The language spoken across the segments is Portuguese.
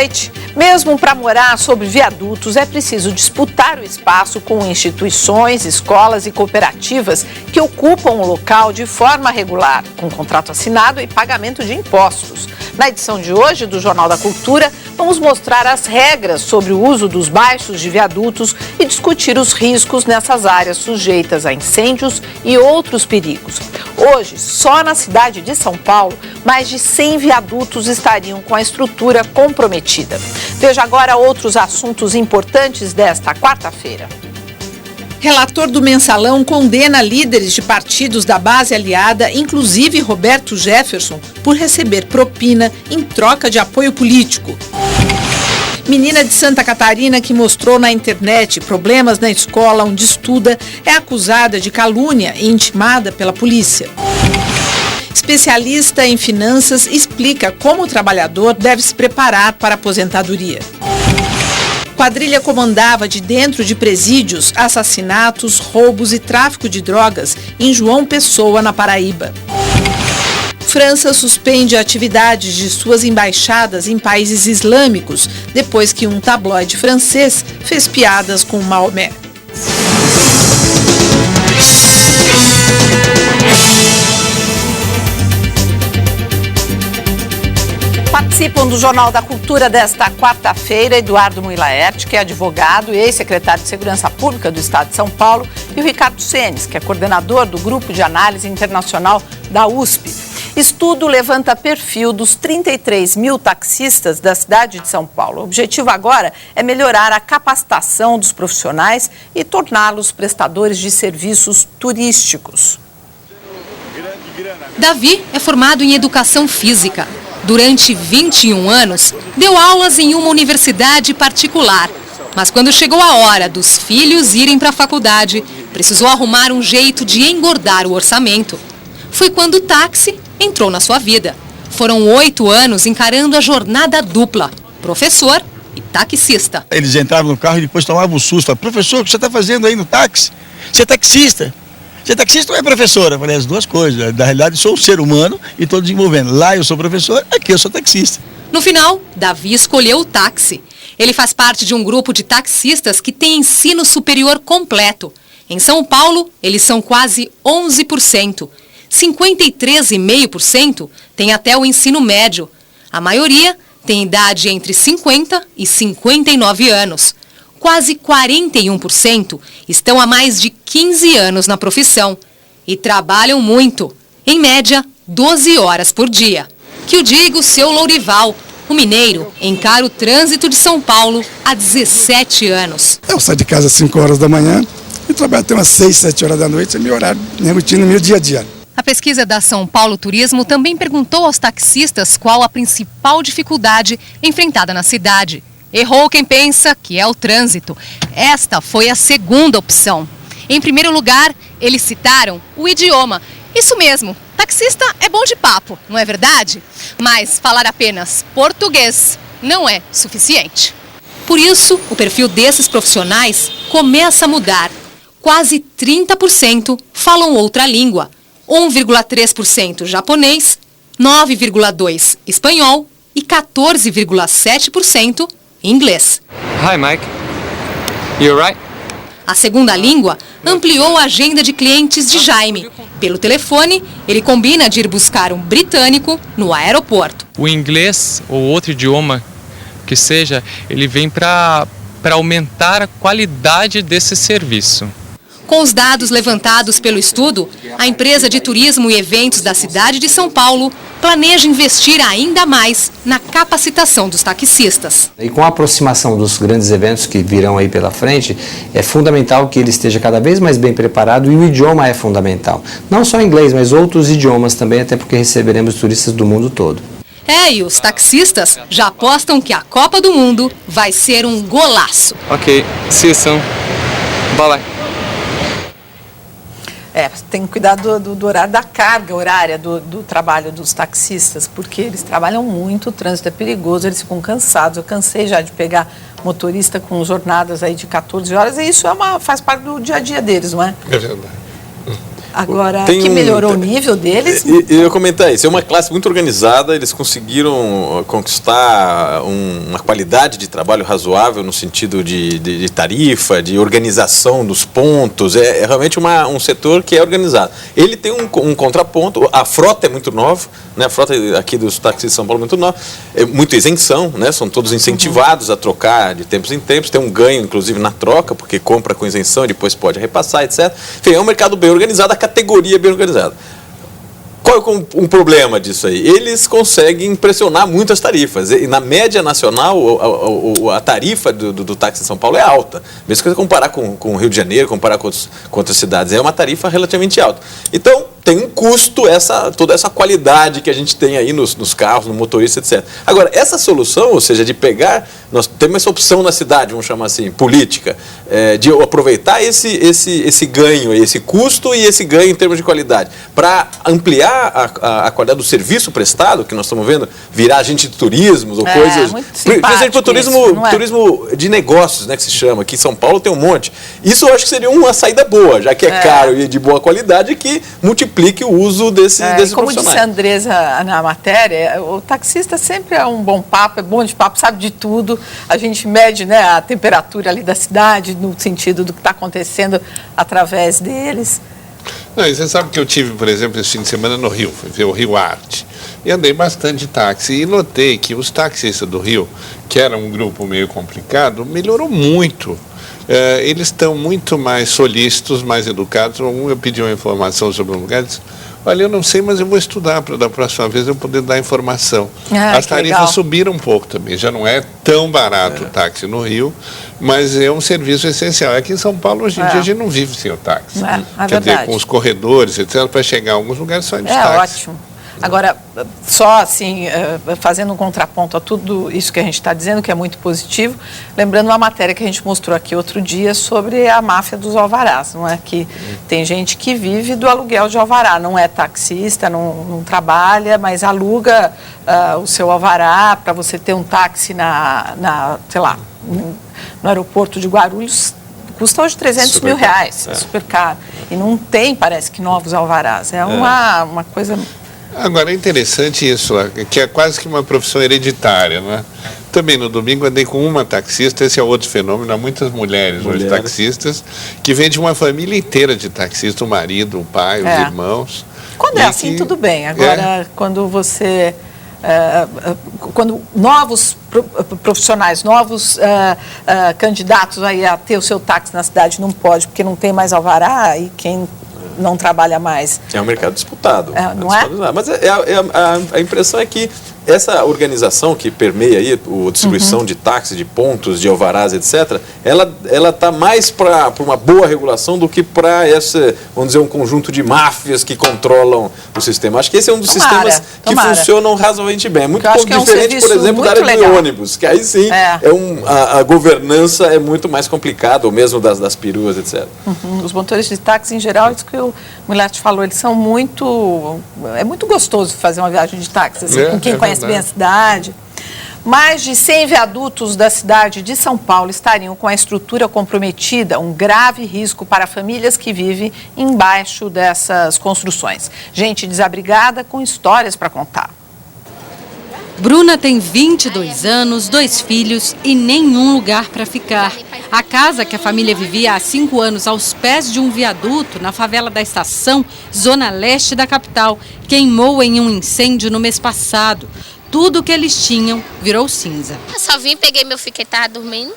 noite. Mesmo para morar sobre viadutos, é preciso disputar o espaço com instituições, escolas e cooperativas que ocupam o local de forma regular, com contrato assinado e pagamento de impostos. Na edição de hoje do Jornal da Cultura, vamos mostrar as regras sobre o uso dos baixos de viadutos e discutir os riscos nessas áreas sujeitas a incêndios e outros perigos. Hoje, só na cidade de São Paulo, mais de 100 viadutos estariam com a estrutura comprometida. Veja agora outros assuntos importantes desta quarta-feira. Relator do Mensalão condena líderes de partidos da base aliada, inclusive Roberto Jefferson, por receber propina em troca de apoio político. Menina de Santa Catarina que mostrou na internet problemas na escola onde estuda é acusada de calúnia e intimada pela polícia. Especialista em finanças explica como o trabalhador deve se preparar para a aposentadoria. Quadrilha comandava de dentro de presídios assassinatos, roubos e tráfico de drogas em João Pessoa, na Paraíba. França suspende atividades de suas embaixadas em países islâmicos depois que um tabloide francês fez piadas com Maomé. Participam do Jornal da Cultura desta quarta-feira Eduardo Muilaert, que é advogado e ex-secretário de Segurança Pública do Estado de São Paulo, e o Ricardo Senes, que é coordenador do Grupo de Análise Internacional da USP. Estudo levanta perfil dos 33 mil taxistas da cidade de São Paulo. O objetivo agora é melhorar a capacitação dos profissionais e torná-los prestadores de serviços turísticos. Davi é formado em Educação Física. Durante 21 anos, deu aulas em uma universidade particular. Mas quando chegou a hora dos filhos irem para a faculdade, precisou arrumar um jeito de engordar o orçamento. Foi quando o táxi entrou na sua vida. Foram 8 anos encarando a jornada dupla, professor e taxista. Eles entravam no carro e depois tomavam um susto. Falavam, professor, o que você está fazendo aí no táxi? Você é taxista. Você é taxista ou é professora? Eu falei, as duas coisas. Na realidade, sou um ser humano e estou desenvolvendo. Lá eu sou professor, aqui eu sou taxista. No final, Davi escolheu o táxi. Ele faz parte de um grupo de taxistas que tem ensino superior completo. Em São Paulo, eles são quase 11%. 53,5% tem até o ensino médio. A maioria tem idade entre 50 e 59 anos. Quase 41% estão há mais de 15 anos na profissão e trabalham muito, em média 12 horas por dia. Que o diga o seu Lourival, o mineiro encara o trânsito de São Paulo há 17 anos. Eu saio de casa às 5 horas da manhã e trabalho até umas 6, 7 horas da noite, é meu horário, minha rotina, meu dia a dia. A pesquisa da São Paulo Turismo também perguntou aos taxistas qual a principal dificuldade enfrentada na cidade. Errou quem pensa que é o trânsito. Esta foi a segunda opção. Em primeiro lugar, eles citaram o idioma. Isso mesmo, taxista é bom de papo, não é verdade? Mas falar apenas português não é suficiente. Por isso, o perfil desses profissionais começa a mudar. Quase 30% falam outra língua. 1,3% japonês, 9,2% espanhol e 14,7% inglês. Hi, Mike. You alright? A segunda língua ampliou a agenda de clientes de Jaime. Pelo telefone, ele combina de ir buscar um britânico no aeroporto. O inglês ou outro idioma que seja, ele vem para aumentar a qualidade desse serviço. Com os dados levantados pelo estudo, a empresa de turismo e eventos da cidade de São Paulo planeja investir ainda mais na capacitação dos taxistas. E com a aproximação dos grandes eventos que virão aí pela frente, é fundamental que ele esteja cada vez mais bem preparado e o idioma é fundamental. Não só inglês, mas outros idiomas também, até porque receberemos turistas do mundo todo. E os taxistas já apostam que a Copa do Mundo vai ser um golaço. Ok, see you soon. Bye. Tem que cuidar do horário, da carga horária do trabalho dos taxistas, porque eles trabalham muito, o trânsito é perigoso, eles ficam cansados. Eu cansei já de pegar motorista com jornadas aí de 14 horas e isso faz parte do dia a dia deles, não é? É verdade. Agora, que melhorou o nível deles? E eu comentar isso, é uma classe muito organizada, eles conseguiram conquistar uma qualidade de trabalho razoável no sentido de tarifa, de organização dos pontos, é realmente um setor que é organizado. Ele tem um contraponto, a frota é muito nova, né? A frota aqui dos táxis de São Paulo é muito nova, é muito isenção, né? São todos incentivados a trocar de tempos em tempos, tem um ganho inclusive na troca, porque compra com isenção e depois pode repassar, etc. Enfim, é um mercado bem organizado, a categoria bem organizada. Qual é um problema disso aí? Eles conseguem pressionar muito as tarifas. E na média nacional, a tarifa do táxi em São Paulo é alta. Mesmo que você comparar com o Rio de Janeiro, comparar com outras cidades, é uma tarifa relativamente alta. Então, tem um custo toda essa qualidade que a gente tem aí nos carros, no motorista, etc. Agora, essa solução, ou seja, de pegar, nós temos essa opção na cidade, vamos chamar assim, política, de aproveitar esse ganho, esse custo e esse ganho em termos de qualidade, para ampliar a qualidade do serviço prestado, que nós estamos vendo, virar agente de turismo ou coisas. Principalmente para turismo de negócios, né, que se chama. Aqui em São Paulo tem um monte. Isso eu acho que seria uma saída boa, já que é caro e de boa qualidade, que multiplique o uso desses como profissionais. disse a Andresa na matéria, o taxista sempre é um bom papo, é bom de papo, sabe de tudo. A gente mede, né, a temperatura ali da cidade, no sentido do que está acontecendo através deles. Não, e você sabe que eu tive, por exemplo, esse fim de semana no Rio, fui ver o Rio Arte, e andei bastante de táxi, e notei que os taxistas do Rio, que era um grupo meio complicado, melhorou muito. Eles estão muito mais solícitos, mais educados. Eu pedi uma informação sobre um lugar, disse: olha, eu não sei, mas eu vou estudar para da próxima vez eu poder dar informação. As tarifas legal. Subiram um pouco também, já não é tão barato o táxi no Rio, mas é um serviço essencial. Aqui em São Paulo, hoje em dia, a gente não vive sem o táxi. Quer dizer, com os corredores, etc., para chegar a alguns lugares só de táxi. Ótimo. Agora, só assim, fazendo um contraponto a tudo isso que a gente está dizendo, que é muito positivo, lembrando uma matéria que a gente mostrou aqui outro dia sobre a máfia dos alvarás, não é? Que tem gente que vive do aluguel de alvará, não é taxista, não trabalha, mas aluga o seu alvará para você ter um táxi sei lá, no aeroporto de Guarulhos. Custa hoje 300 mil reais, é super caro. E não tem, parece que, novos alvarás. É uma coisa... Agora, é interessante isso, que é quase que uma profissão hereditária, não é? Também no domingo andei com uma taxista, esse é outro fenômeno, há muitas mulheres hoje taxistas, que vem de uma família inteira de taxistas, o marido, o pai, os irmãos. Quando é assim, tudo bem. Agora, quando você... quando novos profissionais, novos candidatos aí a ter o seu táxi na cidade não pode, porque não tem mais alvará, e quem não trabalha mais. É um mercado disputado. Não é? Mas a impressão é que essa organização que permeia aí a distribuição de táxis, de pontos, de alvarás, etc., ela está mais para uma boa regulação do que para vamos dizer, um conjunto de máfias que controlam o sistema. Acho que esse é um dos sistemas que funcionam razoavelmente bem. É muito diferente, por exemplo, da área de ônibus, que aí sim a governança é muito mais complicada, ou mesmo das peruas, etc. Os motoristas de táxi, em geral, isso que o Milete falou, eles são muito... É muito gostoso fazer uma viagem de táxi, assim, com quem conhece bem a cidade. Mais de 100 viadutos da cidade de São Paulo estariam com a estrutura comprometida, um grave risco para famílias que vivem embaixo dessas construções. Gente desabrigada com histórias para contar. Bruna tem 22 anos, 2 filhos e nenhum lugar para ficar. A casa que a família vivia há 5 anos aos pés de um viaduto na favela da Estação, zona leste da capital, queimou em um incêndio no mês passado. Tudo que eles tinham virou cinza. Eu só vim, peguei meu filho que estava dormindo,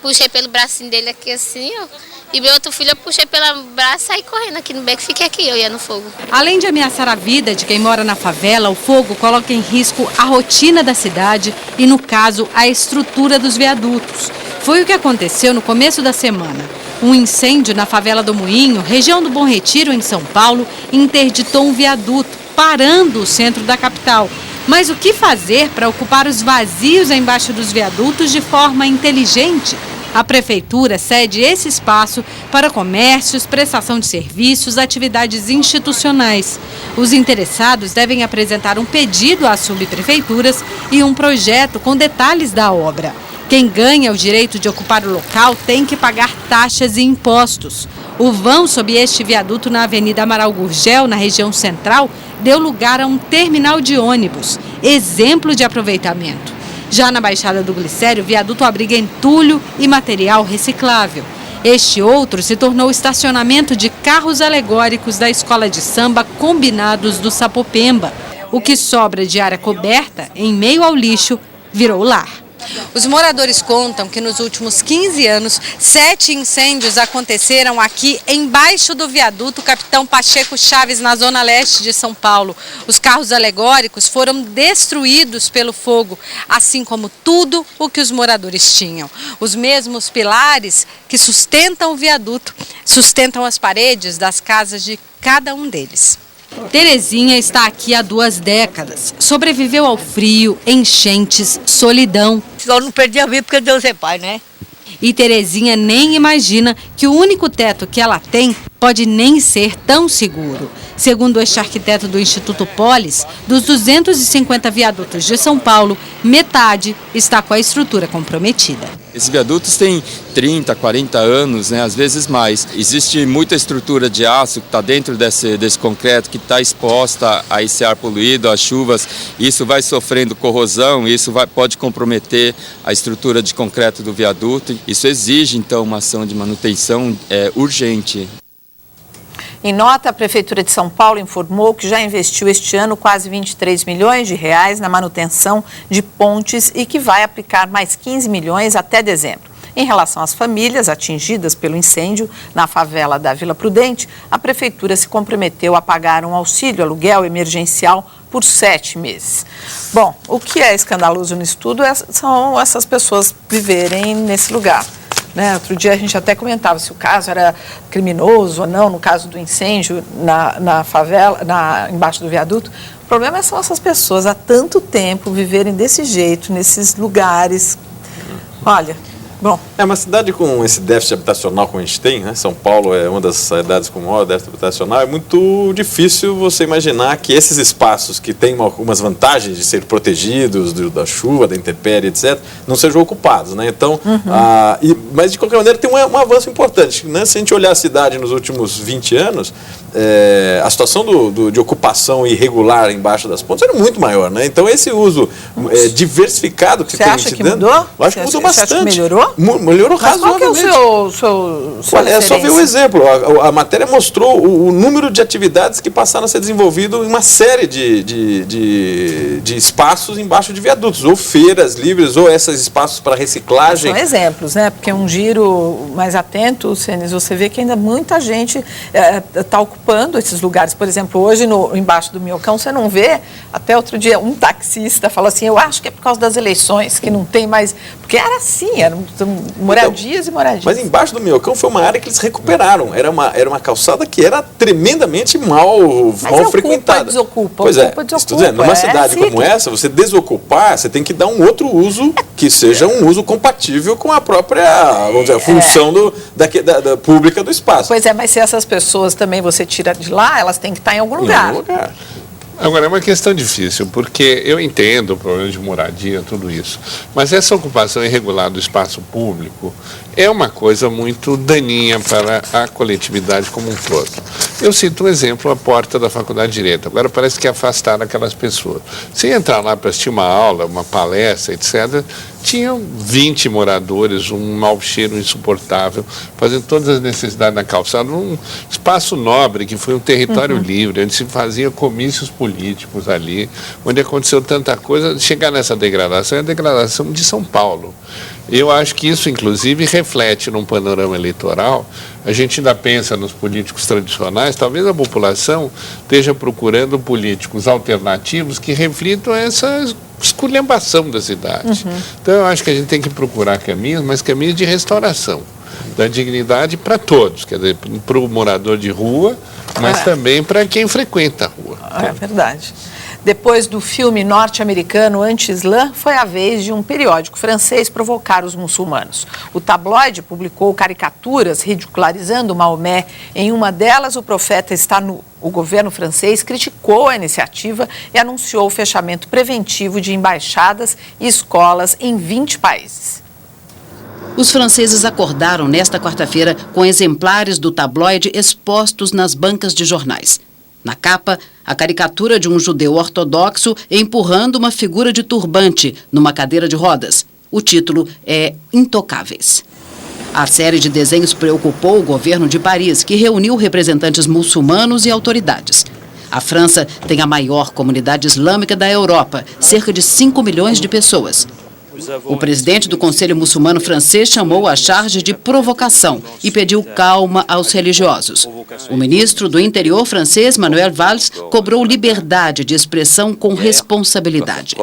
puxei pelo bracinho dele aqui assim, ó. E meu outro filho eu puxei pelo braço e saí correndo aqui no beco, fiquei aqui, eu ia no fogo. Além de ameaçar a vida de quem mora na favela, o fogo coloca em risco a rotina da cidade e, no caso, a estrutura dos viadutos. Foi o que aconteceu no começo da semana. Um incêndio na favela do Moinho, região do Bom Retiro, em São Paulo, interditou um viaduto, parando o centro da capital. Mas o que fazer para ocupar os vazios embaixo dos viadutos de forma inteligente? A prefeitura cede esse espaço para comércios, prestação de serviços, atividades institucionais. Os interessados devem apresentar um pedido às subprefeituras e um projeto com detalhes da obra. Quem ganha o direito de ocupar o local tem que pagar taxas e impostos. O vão sob este viaduto na Avenida Amaral Gurgel, na região central, deu lugar a um terminal de ônibus, exemplo de aproveitamento. Já na Baixada do Glicério, o viaduto abriga entulho e material reciclável. Este outro se tornou estacionamento de carros alegóricos da Escola de Samba Combinados do Sapopemba. O que sobra de área coberta, em meio ao lixo, virou lar. Os moradores contam que nos últimos 15 anos, 7 incêndios aconteceram aqui embaixo do viaduto Capitão Pacheco Chaves, na zona leste de São Paulo. Os carros alegóricos foram destruídos pelo fogo, assim como tudo o que os moradores tinham. Os mesmos pilares que sustentam o viaduto sustentam as paredes das casas de cada um deles. Terezinha está aqui há 2 décadas. Sobreviveu ao frio, enchentes, solidão. Só não perdi a vida porque Deus é pai, né? E Terezinha nem imagina que o único teto que ela tem pode nem ser tão seguro. Segundo este arquiteto do Instituto Polis, dos 250 viadutos de São Paulo, metade está com a estrutura comprometida. Esses viadutos têm 30, 40 anos, né, às vezes mais. Existe muita estrutura de aço que está dentro desse concreto, que está exposta a esse ar poluído, às chuvas. Isso vai sofrendo corrosão, isso pode comprometer a estrutura de concreto do viaduto. Isso exige, então, uma ação de manutenção urgente. Em nota, a Prefeitura de São Paulo informou que já investiu este ano quase 23 milhões de reais na manutenção de pontes e que vai aplicar mais 15 milhões até dezembro. Em relação às famílias atingidas pelo incêndio na favela da Vila Prudente, a Prefeitura se comprometeu a pagar um auxílio aluguel emergencial por 7 meses. Bom, o que é escandaloso no estudo são essas pessoas viverem nesse lugar. Outro dia a gente até comentava se o caso era criminoso ou não, no caso do incêndio na favela, embaixo do viaduto. O problema são essas pessoas há tanto tempo viverem desse jeito, nesses lugares. Olha, bom. É uma cidade com esse déficit habitacional que a gente tem, né? São Paulo é uma das cidades com maior déficit habitacional. É muito difícil você imaginar que esses espaços que têm algumas vantagens de ser protegidos da chuva, da intempérie, etc., não sejam ocupados, né? Então, mas de qualquer maneira tem um avanço importante, né? Se a gente olhar a cidade nos últimos 20 anos, a situação de ocupação irregular embaixo das pontes era muito maior, né? Então esse uso diversificado que tem se dando, eu acho que mudou bastante. Você acha que melhorou? Melhorou razoavelmente. Qual que é o seu Olha, é só ver o exemplo. A matéria mostrou o número de atividades que passaram a ser desenvolvido em uma série de espaços embaixo de viadutos, ou feiras livres, ou esses espaços para reciclagem. São exemplos, né? Porque um giro mais atento, Cenis, você vê que ainda muita gente está ocupando esses lugares. Por exemplo, hoje embaixo do Minhocão você não vê, até outro dia um taxista falou assim, eu acho que é por causa das eleições, que não tem mais, porque era assim, eram moradias e moradias. Mas embaixo do Minhocão foi uma área que eles recuperaram. Era uma calçada que era tremendamente mal frequentada. Desocupa, pois estou dizendo, numa cidade como essa, você desocupar, você tem que dar um outro uso que seja um uso compatível com a própria, vamos dizer, a função da pública do espaço. Pois é, mas se essas pessoas também você tira de lá, elas têm que estar em algum lugar. Agora, é uma questão difícil, porque eu entendo o problema de moradia, tudo isso, mas essa ocupação irregular do espaço público é uma coisa muito daninha para a coletividade como um todo. Eu cito um exemplo, a porta da Faculdade de Direito. Agora parece que afastaram aquelas pessoas. Se entrar lá para assistir uma aula, uma palestra, etc., tinham 20 moradores, um mau cheiro insuportável, fazendo todas as necessidades na calçada, num espaço nobre, que foi um território livre, onde se fazia comícios políticos ali, onde aconteceu tanta coisa. Chegar nessa degradação é a degradação de São Paulo. Eu acho que isso, inclusive, reflete num panorama eleitoral. A gente ainda pensa nos políticos tradicionais, talvez a população esteja procurando políticos alternativos que reflitam essa esculhambação da cidade. Então, eu acho que a gente tem que procurar caminhos, mas caminhos de restauração da dignidade para todos, quer dizer, para o morador de rua, mas também para quem frequenta a rua. É verdade. Depois do filme norte-americano Anti-Islã, foi a vez de um periódico francês provocar os muçulmanos. O tabloide publicou caricaturas ridicularizando Maomé. Em uma delas, o profeta está nu. O governo francês criticou a iniciativa e anunciou o fechamento preventivo de embaixadas e escolas em 20 países. Os franceses acordaram nesta quarta-feira com exemplares do tabloide expostos nas bancas de jornais. Na capa, a caricatura de um judeu ortodoxo empurrando uma figura de turbante numa cadeira de rodas. O título é Intocáveis. A série de desenhos preocupou o governo de Paris, que reuniu representantes muçulmanos e autoridades. A França tem a maior comunidade islâmica da Europa, cerca de 5 milhões de pessoas. O presidente do Conselho Muçulmano francês chamou a charge de provocação e pediu calma aos religiosos. O ministro do Interior francês, Manuel Valls, cobrou liberdade de expressão com responsabilidade.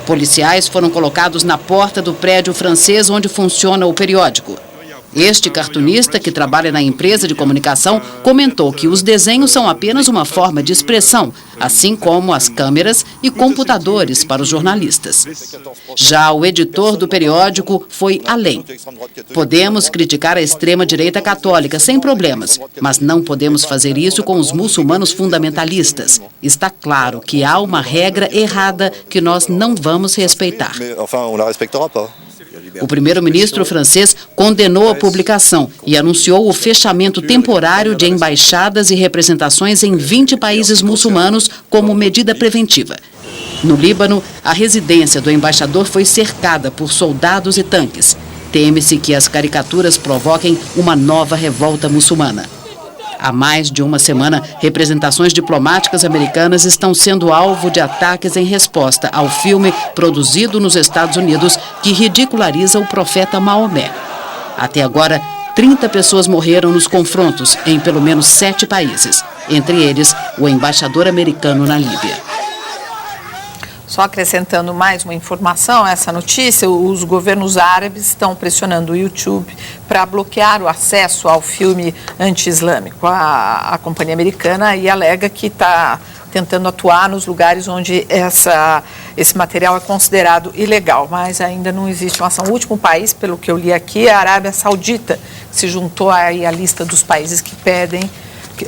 Policiais foram colocados na porta do prédio francês onde funciona o periódico. Este cartunista, que trabalha na empresa de comunicação, comentou que os desenhos são apenas uma forma de expressão, assim como as câmeras e computadores para os jornalistas. Já o editor do periódico foi além. Podemos criticar a extrema-direita católica sem problemas, mas não podemos fazer isso com os muçulmanos fundamentalistas. Está claro que há uma regra errada que nós não vamos respeitar. O primeiro-ministro francês condenou a publicação e anunciou o fechamento temporário de embaixadas e representações em 20 países muçulmanos como medida preventiva. No Líbano, a residência do embaixador foi cercada por soldados e tanques. Teme-se que as caricaturas provoquem uma nova revolta muçulmana. Há mais de uma semana, representações diplomáticas americanas estão sendo alvo de ataques em resposta ao filme produzido nos Estados Unidos que ridiculariza o profeta Maomé. Até agora, 30 pessoas morreram nos confrontos em pelo menos 7 países, entre eles o embaixador americano na Líbia. Só acrescentando mais uma informação a essa notícia, os governos árabes estão pressionando o YouTube para bloquear o acesso ao filme anti-islâmico. A companhia americana aí alega que está tentando atuar nos lugares onde esse material é considerado ilegal, mas ainda não existe uma ação. O último país, pelo que eu li aqui, é a Arábia Saudita, que se juntou aí à lista dos países que pedem,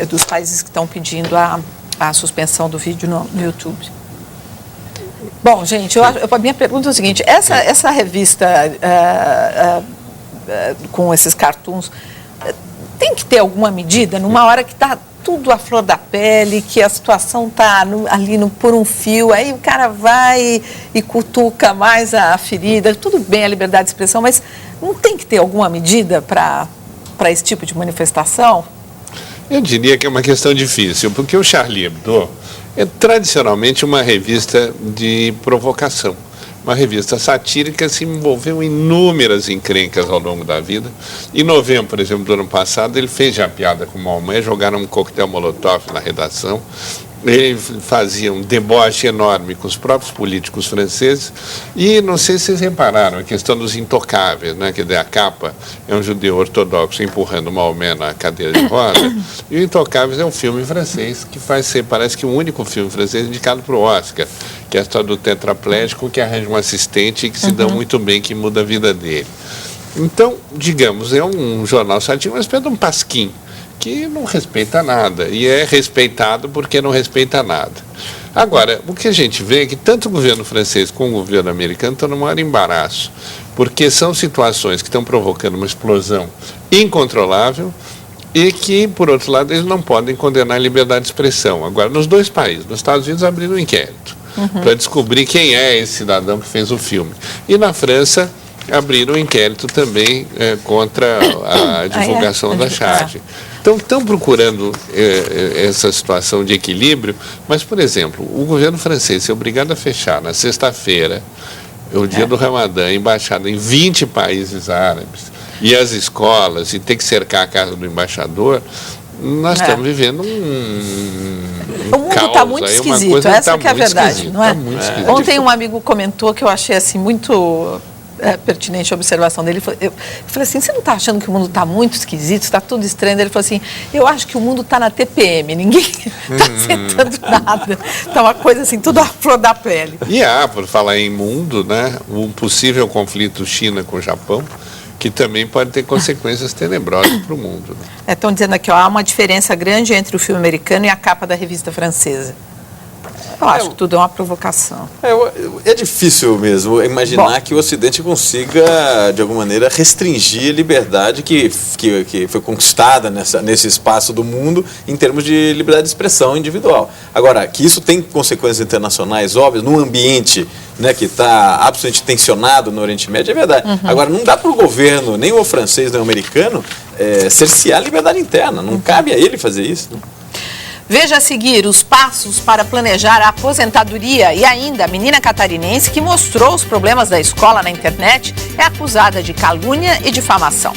dos países que estão pedindo a suspensão do vídeo no YouTube. Bom, gente, a minha pergunta é o seguinte, essa revista com esses cartoons, tem que ter alguma medida numa hora que está tudo à flor da pele, que a situação está ali por um fio, aí o cara vai e cutuca mais a ferida, tudo bem a liberdade de expressão, mas não tem que ter alguma medida para esse tipo de manifestação? Eu diria que é uma questão difícil, porque o Charlie Hebdo é tradicionalmente uma revista de provocação, uma revista satírica, se envolveu em inúmeras encrencas ao longo da vida. Em novembro, por exemplo, do ano passado, ele fez já piada com o Maomé, jogaram um coquetel molotov na redação, ele fazia um deboche enorme com os próprios políticos franceses e não sei se vocês repararam, a questão dos intocáveis, né? Quer dizer, a capa é um judeu ortodoxo empurrando Maomé na cadeira de roda e o Intocáveis é um filme francês que parece que o único filme francês indicado para o Oscar, que é a história do tetraplégico que arranja um assistente e que se dá muito bem, que muda a vida dele. Então, digamos, é um jornal satírico, uma espécie de um pasquim, que não respeita nada, e é respeitado porque não respeita nada. Agora, o que a gente vê é que tanto o governo francês como o governo americano estão no maior embaraço, porque são situações que estão provocando uma explosão incontrolável e que, por outro lado, eles não podem condenar a liberdade de expressão. Agora, nos dois países, nos Estados Unidos abriram um inquérito para descobrir quem é esse cidadão que fez o filme. E na França abriram um inquérito também contra a divulgação da charge. Então, estão procurando essa situação de equilíbrio, mas, por exemplo, o governo francês é obrigado a fechar na sexta-feira, o dia do Ramadã, a embaixada em 20 países árabes, e as escolas, e ter que cercar a casa do embaixador. Nós estamos vivendo o mundo está muito esquisito, essa que é a verdade, não é? Ontem um amigo comentou que eu achei assim muito pertinente a observação dele. Eu falei assim, você não está achando que o mundo está muito esquisito, está tudo estranho? Ele falou assim, eu acho que o mundo está na TPM, ninguém está aceitando nada. Está uma coisa assim, tudo à flor da pele. E por falar em mundo, né, um possível conflito China com o Japão, que também pode ter consequências tenebrosas para o mundo. Estão dizendo aqui, há uma diferença grande entre o filme americano e a capa da revista francesa. Eu acho que tudo é uma provocação. É difícil mesmo imaginar que o Ocidente consiga, de alguma maneira, restringir a liberdade que foi conquistada nesse espaço do mundo em termos de liberdade de expressão individual. Agora, que isso tem consequências internacionais óbvias, num ambiente, né, que está absolutamente tensionado no Oriente Médio, é verdade. Agora, não dá para o governo, nem o francês, nem o americano, cercear a liberdade interna. Não cabe a ele fazer isso, né? Veja a seguir os passos para planejar a aposentadoria e ainda a menina catarinense que mostrou os problemas da escola na internet é acusada de calúnia e difamação.